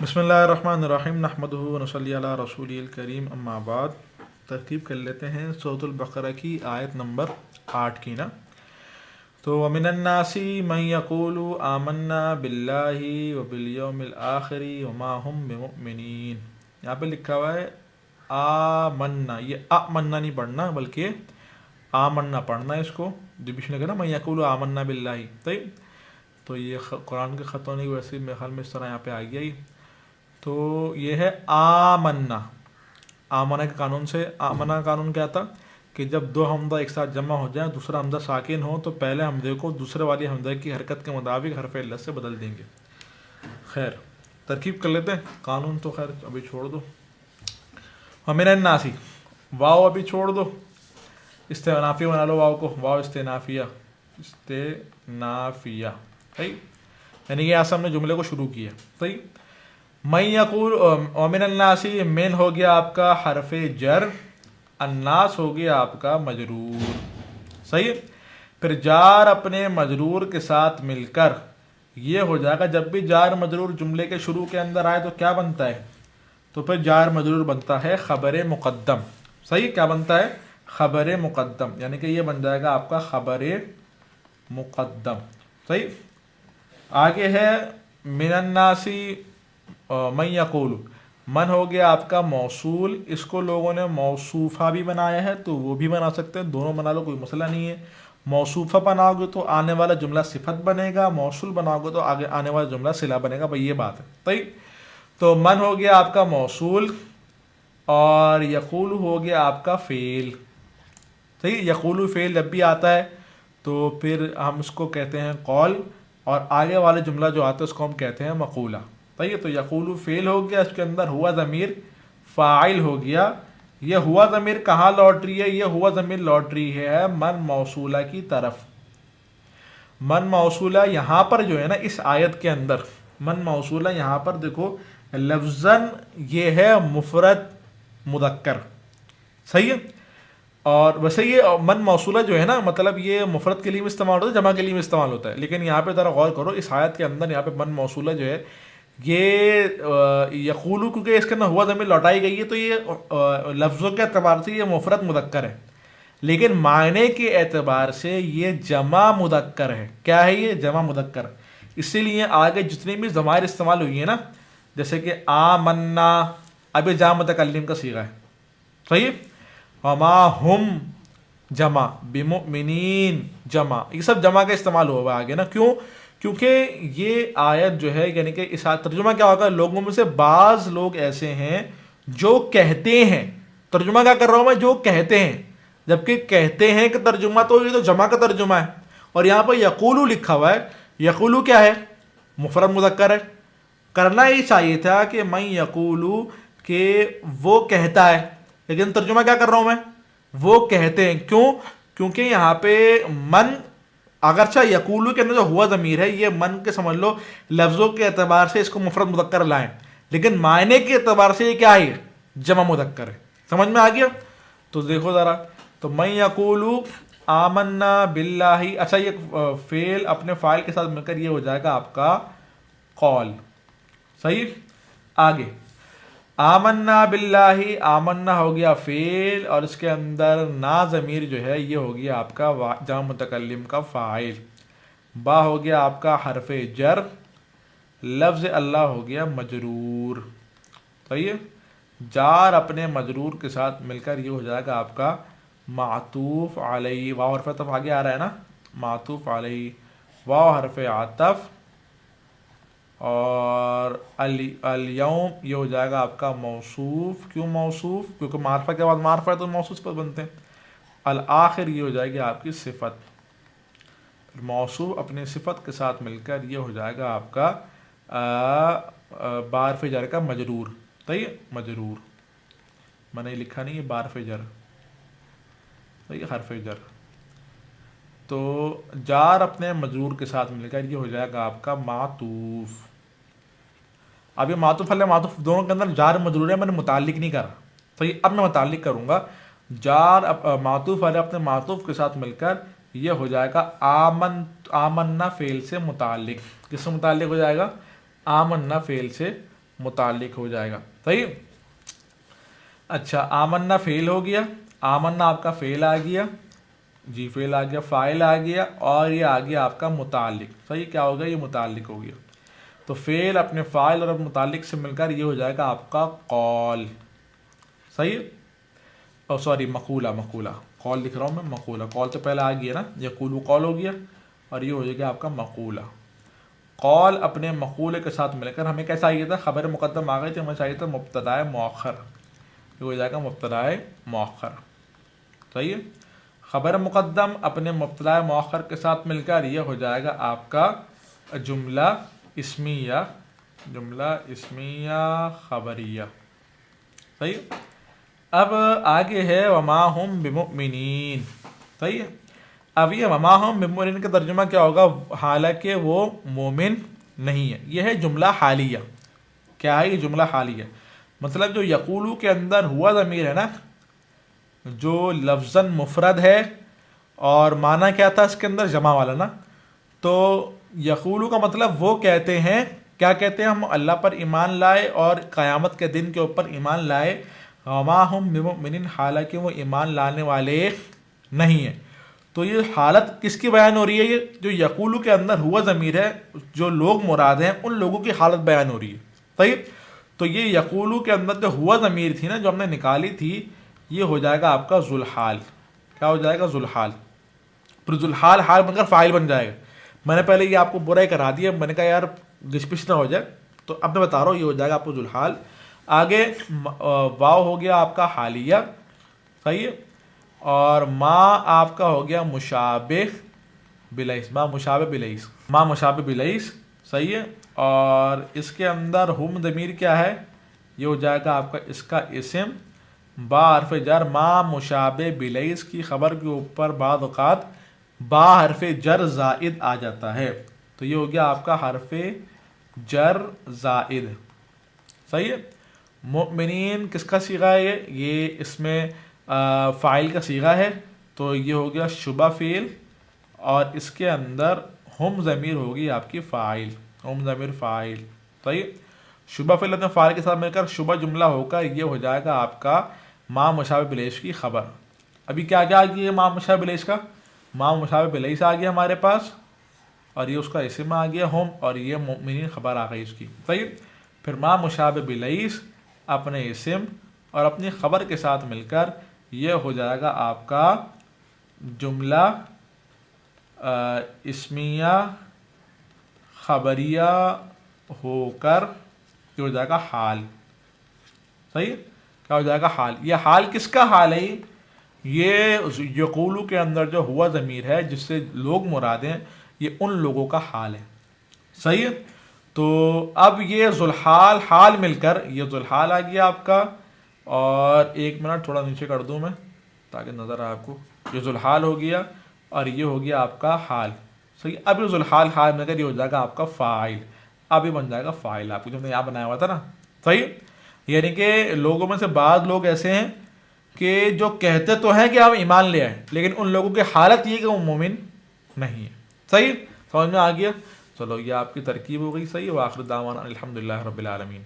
بسم اللہ الرحمن الرحیم نحمدہ ونصلی علی رسول الکریم اما بعد. ترتیب کر لیتے ہیں سورۃ البقرہ کی آیت نمبر 8 کی نا. تو ومن الناس من یقول آمنا باللہ وبالیوم الآخر وما هم بمؤمنین. یہاں پہ لکھا ہوا ہے آمنا، یہ آمنا نہیں پڑھنا بلکہ آمنا پڑھنا ہے. اس کو جو بیچ میں کہنا من یقول آمنا باللہ، تو یہ قرآن کے خط ہونے کی وجہ سے میرے خیال میں اس طرح یہاں پہ آ گیا ہی. تو یہ ہے آمنا. آمنا کے قانون سے، آمنا قانون کیا تھا کہ جب دو حمزہ ایک ساتھ جمع ہو جائیں، دوسرا حمزہ ساکن ہو، تو پہلے حمزے کو دوسرے والی حمزے کی حرکت کے مطابق حرف علت سے بدل دیں گے. خیر ترکیب کر لیتے ہیں. قانون تو خیر ابھی چھوڑ دو. ومن الناس، واو ابھی چھوڑ دو، استنافی بنا لو واو کو. واو استنافیہ، استنافیہ صحیح، یعنی کہ آسم نے جملے کو شروع کیا. صحیح. من یقول، ومن الناس، من ہو گیا آپ کا حرف جر، الناس ہو گیا آپ کا مجرور. صحیح. پھر جار اپنے مجرور کے ساتھ مل کر یہ ہو جائے گا. جب بھی جار مجرور جملے کے شروع کے اندر آئے تو کیا بنتا ہے؟ تو پھر جار مجرور بنتا ہے خبر مقدم. صحیح. کیا بنتا ہے؟ خبر مقدم، یعنی کہ یہ بن جائے گا آپ کا خبر مقدم. صحیح. آگے ہے من الناس من یقول. من ہو گیا آپ کا موصول، اس کو لوگوں نے موصوفہ بھی بنایا ہے تو وہ بھی بنا سکتے ہیں، دونوں بنا لو، کوئی مسئلہ نہیں ہے. موصوفہ بناؤ گے تو آنے والا جملہ صفت بنے گا، موصول بناؤ گے تو آگے آنے والا جملہ صلہ بنے گا. بھائی یہ بات ہے. صحیح. تو من ہو گیا آپ کا موصول اور یقول ہو گیا آپ کا فعل. صحیح. یقول فعل جب بھی آتا ہے تو پھر ہم اس کو کہتے ہیں قول، اور آگے والے جملہ جو آتا ہے اس کو ہم کہتے ہیں مقولہ. صحیح. تو یقول فعل ہو گیا، اس کے اندر ہوا ضمیر فاعل ہو گیا. یہ ہوا ضمیر کہاں لوٹ رہی ہے؟ یہ ہوا ضمیر لوٹ رہی ہے من موصولہ کی طرف. من موصولہ یہاں پر جو ہے نا اس آیت کے اندر، من موصولہ یہاں پر دیکھو لفظاً یہ ہے مفرد مذکر. صحیح ہے. اور ویسے یہ من موصولہ جو ہے نا، مطلب یہ مفرد کے لیے بھی استعمال ہوتا ہے، جمع کے لیے بھی استعمال ہوتا ہے. لیکن یہاں پہ ذرا غور کرو، اس آیت کے اندر یہاں پہ من موصولہ جو ہے یہ یقولو، کیونکہ اس کے اندر ہوا ضمیر لوٹائی گئی ہے تو یہ لفظوں کے اعتبار سے یہ مفرد مذکر ہے، لیکن معنی کے اعتبار سے یہ جمع مذکر ہے. کیا ہے یہ؟ جمع مذکر. اسی لیے آگے جتنی بھی ضمائر استعمال ہوئی ہیں نا، جیسے کہ آمنا، اب یہ جمع متکلم کا صیغہ ہے. صحیح. وما ہم جمع، بمؤمنین جمع، یہ سب جمع کا استعمال ہوا آگے نا. کیوں؟ کیونکہ یہ آیت جو ہے، یعنی کہ اس آیت ترجمہ کیا ہوگا؟ لوگوں میں سے بعض لوگ ایسے ہیں جو کہتے ہیں، ترجمہ کیا کر رہا ہوں میں؟ جو کہتے ہیں، جبکہ کہتے ہیں کہ ترجمہ تو یہ تو جمع کا ترجمہ ہے. اور یہاں پر یقولو لکھا ہوا ہے. یقولو کیا ہے؟ مفرد مذکر ہے. کرنا یہ چاہیے تھا کہ من یقولو کہ وہ کہتا ہے، لیکن ترجمہ کیا کر رہا ہوں میں؟ وہ کہتے ہیں. کیوں؟ کیونکہ یہاں پہ من اگرچہ یقولو کے اندر جو ہوا ضمیر ہے، یہ من کے سمجھ لو لفظوں کے اعتبار سے اس کو مفرد مذکر لائیں، لیکن معنی کے اعتبار سے یہ کیا ہے؟ جمع مذکر ہے. سمجھ میں آ گیا؟ تو دیکھو ذرا، تو من یقولو آمنا باللہ. اچھا، یہ فعل اپنے فاعل کے ساتھ مل کر یہ ہو جائے گا آپ کا قول. صحیح. آگے آمنا باللہ، آمنا ہو گیا فعل، اور اس کے اندر نا ضمیر جو ہے یہ ہو گیا آپ کا جمع متکلم کا فاعل. با ہو گیا آپ کا حرف جر، لفظ اللہ ہو گیا مجرور. صحیح. جار اپنے مجرور کے ساتھ مل کر یہ ہو جائے گا آپ کا معطوف علیہ. واو حرف عطف آگے آ رہا ہے نا، معطوف علیہ. واو حرف عطف، اور الیوم یہ ہو جائے گا آپ کا موصوف. کیوں موصوف؟ کیونکہ معرفہ کے بعد معرفہ ہے تو موصوف پر بنتے ہیں. الآخر یہ ہو جائے گی آپ کی صفت. موصوف اپنی صفت کے ساتھ مل کر یہ ہو جائے گا آپ کا بارف جر کا مجرور. صحیح. مجرور میں نے لکھا نہیں ہے، بارف جر. صحیح. حرف جر. تو جار اپنے مجرور کے ساتھ مل کر یہ ہو جائے گا آپ کا معطوف. اب یہ معطوف علیہ معطوف دونوں کے اندر جار مجرور ہے، میں نے متعلق نہیں کرا. صحیح. اب میں متعلق کروں گا. جار معطوف علیہ اپنے معطوف کے ساتھ مل کر یہ ہو جائے گا آمنا فعل سے متعلق. کس سے متعلق ہو جائے گا؟ آمنا فعل سے متعلق ہو جائے گا. صحیح. اچھا آمنا فعل ہو گیا, آمنا آپ کا فعل آ گیا, جی فعل آ گیا, فاعل آ گیا, اور یہ آ گیا آپ کا متعلق. صحیح, کیا ہوگا یہ متعلق ہو گیا. تو فعل اپنے فاعل اور متعلق سے مل کر یہ ہو جائے گا آپ کا قول. صحیح, اور سوری مقولہ, مقولہ قول لکھ رہا ہوں میں, مقولہ. قول تو پہلے آ گیا نا, یقول قول ہو گیا, اور یہ ہو جائے گا آپ کا مقولہ. قول اپنے مقولے کے ساتھ مل کر ہمیں کیسا چاہیے تھا, خبر مقدم آ گئی تھی, ہمیں چاہیے تھا مبتدائے مؤخر. یہ ہو جائے گا مبتدائے مؤخر. صحیح ہے, خبر مقدم اپنے مبتدائے مؤخر کے ساتھ مل کر یہ ہو جائے گا آپ کا جملہ اسمیہ, جملہ اسمیہ خبریہ. صحیح. اب آگے ہے وما ہم بمؤمنین. صحیح ہے. اب یہ وما ہم بمؤمنین کا ترجمہ کیا ہوگا, حالانکہ وہ مومن نہیں ہے. یہ ہے جملہ حالیہ. کیا ہے یہ جملہ حالیہ, مطلب جو یقولو کے اندر ہوا ضمیر ہے نا, جو لفظاً مفرد ہے اور معنی کیا تھا اس کے اندر, جمع والا نا. تو یقولو کا مطلب وہ کہتے ہیں, کیا کہتے ہیں, ہم اللہ پر ایمان لائے اور قیامت کے دن کے اوپر ایمان لائے. وما ہم بمؤمنین, حالانکہ وہ ایمان لانے والے نہیں ہیں. تو یہ حالت کس کی بیان ہو رہی ہے, یہ جو یقولو کے اندر ہوا ضمیر ہے, جو لوگ مراد ہیں ان لوگوں کی حالت بیان ہو رہی ہے. صحیح. تو یہ یقولو کے اندر جو ہوا ضمیر تھی نا, جو ہم نے نکالی تھی, یہ ہو جائے گا آپ کا ذوالحال. کیا ہو جائے گا, ذوالحال. پھر ذوالحال حال بن کر فاعل بن جائے گا. میں نے پہلے یہ آپ کو برا ہی کرا دیا, میں نے کہا یار گچ پچ نہ ہو جائے, تو اب میں بتا رہا ہوں یہ ہو جائے گا آپ کو ذوالحال. آگے واو ہو گیا آپ کا حالیہ. صحیح ہے. اور ما آپ کا ہو گیا مشابہ بلیس, ما مشابہ بلیس, ما مشابہ بلیس. صحیح ہے. اور اس کے اندر ہم ضمیر کیا ہے, یہ ہو جائے گا آپ کا اس کا اسم, با حرف جر, ما مشابہ بلیس کی خبر کے اوپر بعض اوقات با حرف جر زائد آ جاتا ہے, تو یہ ہو گیا آپ کا حرف جر زائد. صحیح ہے. مؤمنین کس کا صیغہ ہے, یہ اس میں فاعل کا صیغہ ہے, تو یہ ہو گیا شبہ فعل, اور اس کے اندر ہم ضمیر ہوگی آپ کی فاعل, ہم ضمیر فاعل. صحیح. شبہ فعل اپنے فاعل کے ساتھ مل کر شبہ جملہ ہو کر یہ ہو جائے گا آپ کا ما مشابہ بلیس کی خبر. ابھی کیا کیا آ گیا ہے, ما مشابہ بلیس کا, ما مشابہ بلیس آ گیا ہمارے پاس, اور یہ اس کا اسم آ گیا ہم, اور یہ مؤمنین خبر آ گئی اس کی. صحیح. پھر ما مشابہ بلیس اپنے اسم اور اپنی خبر کے ساتھ مل کر یہ ہو جائے گا آپ کا جملہ اسمیہ خبریہ ہو کر یہ ہو جائے گا حال. صحیح. کیا ہو جائے گا, حال. یہ حال کس کا حال ہے, یہ یقولو کے اندر جو ہوا ضمیر ہے جس سے لوگ مراد ہیں, یہ ان لوگوں کا حال ہے. صحیح ہے. تو اب یہ ذوالحال حال مل کر یہ ذوالحال آ گیا آپ کا, اور ایک منٹ تھوڑا نیچے کر دوں میں تاکہ نظر آئے آپ کو, یہ ذوالحال ہو گیا اور یہ ہو گیا آپ کا حال. صحیح. اب یہ ذوالحال حال مل کر یہ ہو جائے گا آپ کا فاعل, اب یہ بن جائے گا فاعل آپ کو جو ہم نے یہاں بنایا ہوا تھا نا. صحیح. یعنی کہ لوگوں میں سے بعض لوگ ایسے ہیں کہ جو کہتے تو ہیں کہ ہم ایمان لے آئے, لیکن ان لوگوں کی حالت یہ کہ وہ مومن نہیں ہے. صحیح. سمجھ میں آ گیا. چلو یہ آپ کی ترکیب ہو گئی. صحیح. وآخر دعوانا الحمدللہ رب العالمین.